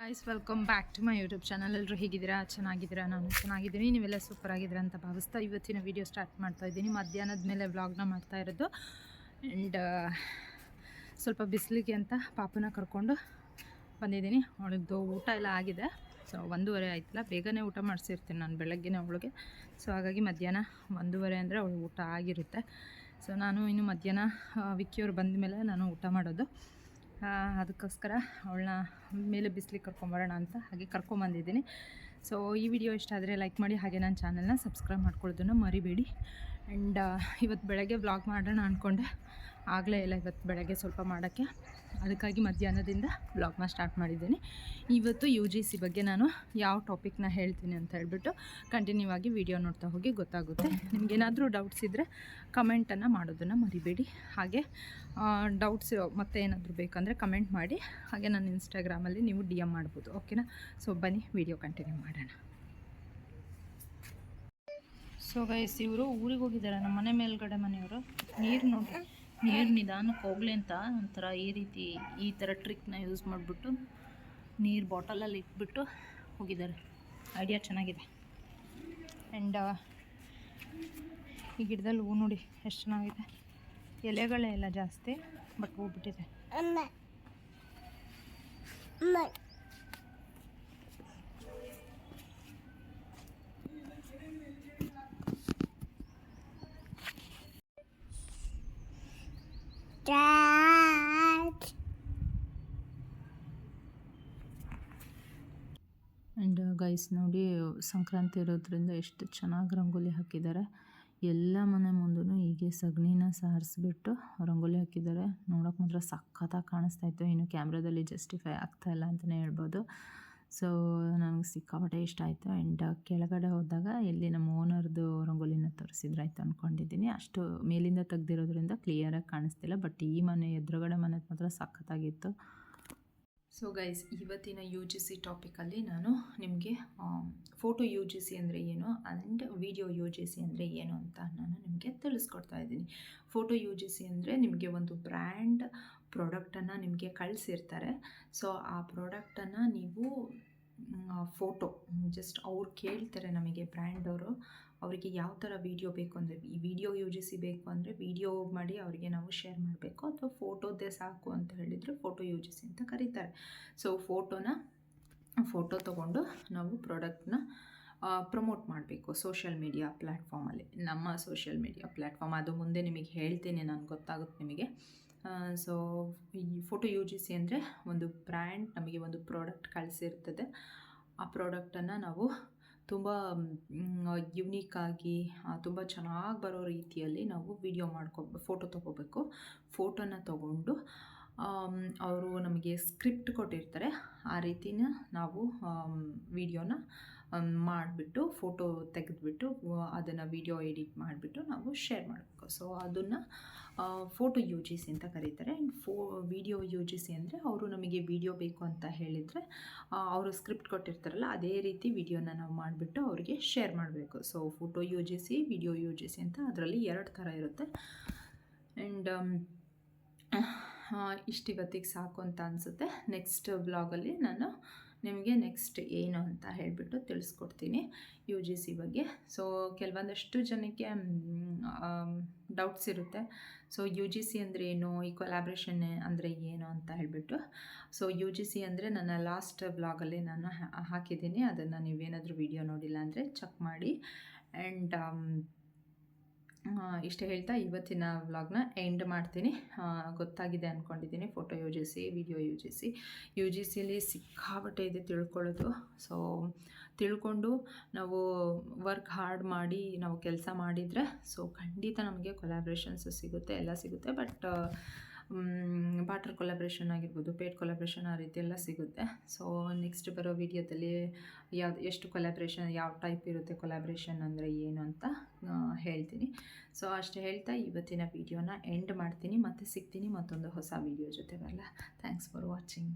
Guys, welcome back to my YouTube channel. ಎಲ್ಲರೂ ಹೇಗಿದ್ದೀರಾ? ಚೆನ್ನಾಗಿದ್ದೀರಾ? ನಾನು ಚೆನ್ನಾಗಿದ್ದೀನಿ. ನೀವೆಲ್ಲ ಸೂಪರ್ ಆಗಿದ್ದೀರಾ ಅಂತ ಭಾವಿಸ್ತಾ ಇವತ್ತಿನ ವೀಡಿಯೋ ಸ್ಟಾರ್ಟ್ ಮಾಡ್ತಾ ಇದ್ದೀನಿ. ಮಧ್ಯಾಹ್ನದ ಮೇಲೆ ವ್ಲಾಗ್ನ ಮಾಡ್ತಾ ಇರೋದು. ಆ್ಯಂಡ್ ಸ್ವಲ್ಪ ಬಿಸಿಲಿಗೆ ಅಂತ ಪಾಪನ ಕರ್ಕೊಂಡು ಬಂದಿದ್ದೀನಿ. ಅವಳದ್ದು ಊಟ ಎಲ್ಲ ಆಗಿದೆ. ಸೊ 1:30 ಆಯ್ತಲ್ಲ, ಬೇಗನೆ ಊಟ ಮಾಡಿಸಿರ್ತೀನಿ ನಾನು ಬೆಳಗ್ಗೆನೇ ಅವಳಿಗೆ. ಸೊ ಹಾಗಾಗಿ ಮಧ್ಯಾಹ್ನ 1:30 ಅಂದರೆ ಅವಳು ಊಟ ಆಗಿರುತ್ತೆ. ಸೊ ನಾನು ಇನ್ನು ಮಧ್ಯಾಹ್ನ ವಿಕ್ಕಿಯವ್ರು ಬಂದ ಮೇಲೆ ನಾನು ಊಟ ಮಾಡೋದು. ಅದಕ್ಕೋಸ್ಕರ ಅವಳನ್ನ ಮೇಲೆ ಬಿಸಿಲಿಗೆ ಕರ್ಕೊಂಬರೋಣ ಅಂತ ಹಾಗೆ ಕರ್ಕೊಂಬಂದಿದ್ದೀನಿ. ಸೊ ಈ ವಿಡಿಯೋ ಇಷ್ಟ ಆದರೆ ಲೈಕ್ ಮಾಡಿ, ಹಾಗೆ ನನ್ನ ಚಾನಲ್ನ ಸಬ್ಸ್ಕ್ರೈಬ್ ಮಾಡ್ಕೊಳ್ಳೋದನ್ನು ಮರಿಬೇಡಿ. ಆ್ಯಂಡ್ ಇವತ್ತು ಬೆಳಗ್ಗೆ ವ್ಲಾಗ್ ಮಾಡೋಣ ಅಂದ್ಕೊಂಡೆ, ಆಗಲೇ ಇಲ್ಲ ಇವತ್ತು ಬೆಳಗ್ಗೆ ಸ್ವಲ್ಪ ಮಾಡೋಕ್ಕೆ. ಅದಕ್ಕಾಗಿ ಮಧ್ಯಾಹ್ನದಿಂದ ವ್ಲಾಗ್ನ ಸ್ಟಾರ್ಟ್ ಮಾಡಿದ್ದೀನಿ. ಇವತ್ತು UGC ಬಗ್ಗೆ ನಾನು ಯಾವ ಟಾಪಿಕ್ನ ಹೇಳ್ತೀನಿ ಅಂತ ಹೇಳ್ಬಿಟ್ಟು ಕಂಟಿನ್ಯೂ ಆಗಿ ವಿಡಿಯೋ ನೋಡ್ತಾ ಹೋಗಿ ಗೊತ್ತಾಗುತ್ತೆ. ನಿಮಗೇನಾದರೂ ಡೌಟ್ಸ್ ಇದ್ದರೆ ಕಮೆಂಟನ್ನು ಮಾಡೋದನ್ನು ಮರಿಬೇಡಿ. ಹಾಗೆ ಡೌಟ್ಸ್ ಮತ್ತೆ ಏನಾದರೂ ಬೇಕಂದರೆ ಕಮೆಂಟ್ ಮಾಡಿ. ಹಾಗೆ ನನ್ನ ಇನ್ಸ್ಟಾಗ್ರಾಮಲ್ಲಿ ನೀವು DM ಮಾಡ್ಬೋದು, ಓಕೆನಾ? ಸೊ ಬನ್ನಿ ವಿಡಿಯೋ ಕಂಟಿನ್ಯೂ ಮಾಡೋಣ. ಸೊ ಗೈಸ್, ಇವರು ಊರಿಗೆ ಹೋಗಿದ್ದಾರೆ, ನಮ್ಮ ಮನೆ ಮೇಲ್ಗಡೆ ಮನೆಯವರು. ನೀರು ನೋಡಿ, ನೀರು ನಿಧಾನಕ್ಕೆ ಹೋಗಲಿ ಅಂತ ಒಂಥರ ಈ ಥರ ಟ್ರಿಕ್ನ ಯೂಸ್ ಮಾಡಿಬಿಟ್ಟು ನೀರು ಬಾಟಲಲ್ಲಿ ಇಟ್ಬಿಟ್ಟು ಹೋಗಿದ್ದಾರೆ. ಐಡಿಯಾ ಚೆನ್ನಾಗಿದೆ. ಆ್ಯಂಡ್ ಈ ಗಿಡದಲ್ಲಿ ಹೂ ನೋಡಿ ಎಷ್ಟು ಚೆನ್ನಾಗಿದೆ. ಎಲೆಗಳೇ ಎಲ್ಲ ಜಾಸ್ತಿ, ಬಟ್ ಹೂ ಬಿಟ್ಟಿದೆ. ಆ್ಯಂಡ್ ಗೈಸ್ ನೋಡಿ, ಸಂಕ್ರಾಂತಿ ಇರೋದ್ರಿಂದ ಎಷ್ಟು ಚೆನ್ನಾಗಿ ರಂಗೋಲಿ ಹಾಕಿದ್ದಾರೆ. ಎಲ್ಲ ಮನೆ ಮುಂದೂ ಹೀಗೆ ಸಗಣಿನ ಸಾರಿಸ್ಬಿಟ್ಟು ರಂಗೋಲಿ ಹಾಕಿದ್ದಾರೆ. ನೋಡೋಕೆ ಮಾತ್ರ ಸಖತ್ತಾಗಿ ಕಾಣಿಸ್ತಾ ಇತ್ತು. ಇನ್ನು ಕ್ಯಾಮ್ರಾದಲ್ಲಿ ಜಸ್ಟಿಫೈ ಆಗ್ತಾಯಿಲ್ಲ ಅಂತಲೇ ಹೇಳ್ಬೋದು. ಸೊ ನನಗೆ ಸಿಕ್ಕಾಪಟ್ಟೆ ಇಷ್ಟ ಆಯಿತು. ಆ್ಯಂಡ್ ಕೆಳಗಡೆ ಹೋದಾಗ ಇಲ್ಲಿ ನಮ್ಮ ಓನರ್ದು ರಂಗೋಲಿನ ತೋರಿಸಿದ್ರಾಯ್ತು ಅಂದ್ಕೊಂಡಿದ್ದೀನಿ. ಅಷ್ಟು ಮೇಲಿಂದ ತೆಗ್ದಿರೋದ್ರಿಂದ ಕ್ಲಿಯರಾಗಿ ಕಾಣಿಸ್ತಿಲ್ಲ, ಬಟ್ ಈ ಮನೆ ಎದುರುಗಡೆ ಮನೆದು ಮಾತ್ರ ಸಖತ್ತಾಗಿತ್ತು. ಸೊ ಗೈಸ್, ಇವತ್ತಿನ UGC ಟಾಪಿಕಲ್ಲಿ ನಾನು ನಿಮಗೆ ಫೋಟೋ UGC ಅಂದರೆ ಏನು ಆ್ಯಂಡ್ ವಿಡಿಯೋ UGC ಅಂದರೆ ಏನು ಅಂತ ನಾನು ನಿಮಗೆ ತಿಳಿಸ್ಕೊಡ್ತಾ ಇದ್ದೀನಿ. ಫೋಟೋ UGC ಅಂದರೆ ನಿಮಗೆ ಒಂದು ಬ್ರ್ಯಾಂಡ್ ಪ್ರಾಡಕ್ಟನ್ನು ನಿಮಗೆ ಕಳಿಸಿರ್ತಾರೆ. ಸೊ ಆ ಪ್ರಾಡಕ್ಟನ್ನು ನೀವು ಫೋಟೋ ಜಸ್ಟ್ ಅವ್ರು ಕೇಳ್ತಾರೆ, ನಮಗೆ ಬ್ರ್ಯಾಂಡವರು ಅವರಿಗೆ ಯಾವ ಥರ ವೀಡಿಯೋ ಬೇಕು ಅಂದರೆ, ಈ ವಿಡಿಯೋ UGC ಬೇಕು ಅಂದರೆ ವಿಡಿಯೋ ಮಾಡಿ ಅವರಿಗೆ ನಾವು ಶೇರ್ ಮಾಡಬೇಕು, ಅಥವಾ ಫೋಟೋದೇ ಸಾಕು ಅಂತ ಹೇಳಿದರೆ ಫೋಟೋ UGC ಅಂತ ಕರೀತಾರೆ. ಸೊ ಫೋಟೋ ತೊಗೊಂಡು ನಾವು ಪ್ರಾಡಕ್ಟ್ನ ಪ್ರಮೋಟ್ ಮಾಡಬೇಕು ಸೋಷಿಯಲ್ ಮೀಡಿಯಾ ಪ್ಲ್ಯಾಟ್ಫಾರ್ಮಲ್ಲಿ. ನಮ್ಮ ಸೋಷಿಯಲ್ ಮೀಡಿಯಾ ಪ್ಲ್ಯಾಟ್ಫಾರ್ಮ್ ಅದು ಮುಂದೆ ನಿಮಗೆ ಹೇಳ್ತೀನಿ ನಾನು, ಗೊತ್ತಾಗುತ್ತೆ ನಿಮಗೆ. ಸೊ ಈ ಫೋಟೋ UGC ಅಂದರೆ ಒಂದು ಬ್ರ್ಯಾಂಡ್ ನಮಗೆ ಒಂದು ಪ್ರಾಡಕ್ಟ್ ಕಳಿಸಿರ್ತದೆ. ಆ ಪ್ರಾಡಕ್ಟನ್ನು ನಾವು ತುಂಬ ಯುನೀಕಾಗಿ ತುಂಬ ಚೆನ್ನಾಗಿ ಬರೋ ರೀತಿಯಲ್ಲಿ ನಾವು ಫೋಟೋ ತೊಗೋಬೇಕು. ಫೋಟೋನ ತೊಗೊಂಡು ಅವರು ನಮಗೆ ಸ್ಕ್ರಿಪ್ಟ್ ಕೊಟ್ಟಿರ್ತಾರೆ. ಆ ರೀತಿನ ನಾವು ವಿಡಿಯೋನ ಮಾಡಿಬಿಟ್ಟು ಫೋಟೋ ತೆಗೆದುಬಿಟ್ಟು ಅದನ್ನು ವಿಡಿಯೋ ಎಡಿಟ್ ಮಾಡಿಬಿಟ್ಟು ನಾವು ಶೇರ್ ಮಾಡಬೇಕು. ಸೊ ಅದನ್ನು ಫೋಟೋ UGC ಅಂತ ಕರೀತಾರೆ. ಆ್ಯಂಡ್ ವಿಡಿಯೋ UGC ಅಂದರೆ ಅವರು ನಮಗೆ ವಿಡಿಯೋ ಬೇಕು ಅಂತ ಹೇಳಿದರೆ ಅವರು ಸ್ಕ್ರಿಪ್ಟ್ ಕೊಟ್ಟಿರ್ತಾರಲ್ಲ, ಅದೇ ರೀತಿ ವಿಡಿಯೋನ ನಾವು ಮಾಡಿಬಿಟ್ಟು ಅವರಿಗೆ ಶೇರ್ ಮಾಡಬೇಕು. So photo UGC, video UGC ಅಂತ ಅದರಲ್ಲಿ 2 ಥರ ಇರುತ್ತೆ. ಆ್ಯಂಡ್ ಇವತ್ತಿಗೆ ಸಾಕು ಅಂತ ಅನಿಸುತ್ತೆ. ನೆಕ್ಸ್ಟ್ ಬ್ಲಾಗಲ್ಲಿ ನಾನು ನಿಮಗೆ ನೆಕ್ಸ್ಟ್ ಏನು ಅಂತ ಹೇಳಿಬಿಟ್ಟು ತಿಳಿಸ್ಕೊಡ್ತೀನಿ UGC ಬಗ್ಗೆ. ಸೊ ಕೆಲವೊಂದಷ್ಟು ಜನಕ್ಕೆ ಡೌಟ್ಸ್ ಇರುತ್ತೆ. ಸೊ UGC ಅಂದರೆ ಏನು, ಈ ಕೊಲಾಬ್ರೇಷನ್ ಅಂದರೆ ಏನು ಅಂತ ಹೇಳಿಬಿಟ್ಟು. ಸೊ UGC ಅಂದರೆ ನನ್ನ ಲಾಸ್ಟ್ ಬ್ಲಾಗಲ್ಲಿ ನಾನು ಹಾಕಿದ್ದೀನಿ, ಅದನ್ನು ನೀವೇನಾದರೂ ವಿಡಿಯೋ ನೋಡಿಲ್ಲ ಅಂದರೆ ಚೆಕ್ ಮಾಡಿ. ಆ್ಯಂಡ್ ಇಷ್ಟು ಹೇಳ್ತಾ ಇವತ್ತಿನ ವ್ಲಾಗ್ನ ಎಂಡ್ ಮಾಡ್ತೀನಿ. ಗೊತ್ತಾಗಿದೆ ಅಂದ್ಕೊಂಡಿದ್ದೀನಿ ಫೋಟೋ UGC, ವಿಡಿಯೋ UGCಲಿ ಸಿಕ್ಕಾಬಟ್ಟೆ ಇದೆ ತಿಳ್ಕೊಳ್ಳೋದು. ಸೊ ತಿಳ್ಕೊಂಡು ನಾವು ವರ್ಕ್ ಹಾರ್ಡ್ ಮಾಡಿ ನಾವು ಕೆಲಸ ಮಾಡಿದರೆ ಸೊ ಖಂಡಿತ ನಮಗೆ ಕೊಲಾಬ್ರೇಷನ್ಸ್ ಸಿಗುತ್ತೆ, ಎಲ್ಲ ಸಿಗುತ್ತೆ. ಬಟ್ ಬಾರ್ಟರ್ ಕೊಲಾಬ್ರೇಷನ್ ಆಗಿರ್ಬೋದು, ಪೇಡ್ ಕೊಲಾಬ್ರೇಷನ್, ಆ ರೀತಿ ಎಲ್ಲ ಸಿಗುತ್ತೆ. ಸೊ ನೆಕ್ಸ್ಟ್ ಬರೋ ವಿಡಿಯೋದಲ್ಲಿ ಎಷ್ಟು ಕೊಲಾಬ್ರೇಷನ್, ಯಾವ ಟೈಪ್ ಇರುತ್ತೆ ಕೊಲಾಬ್ರೇಷನ್ ಅಂದರೆ ಏನು ಅಂತ ಹೇಳ್ತೀನಿ. ಸೊ ಅಷ್ಟು ಹೇಳ್ತಾ ಇವತ್ತಿನ ವಿಡಿಯೋನ ಎಂಡ್ ಮಾಡ್ತೀನಿ. ಮತ್ತೆ ಸಿಗ್ತೀನಿ ಮತ್ತೊಂದು ಹೊಸ ವಿಡಿಯೋ ಜೊತೆ ಬರಲ್ಲ. Thanks for watching.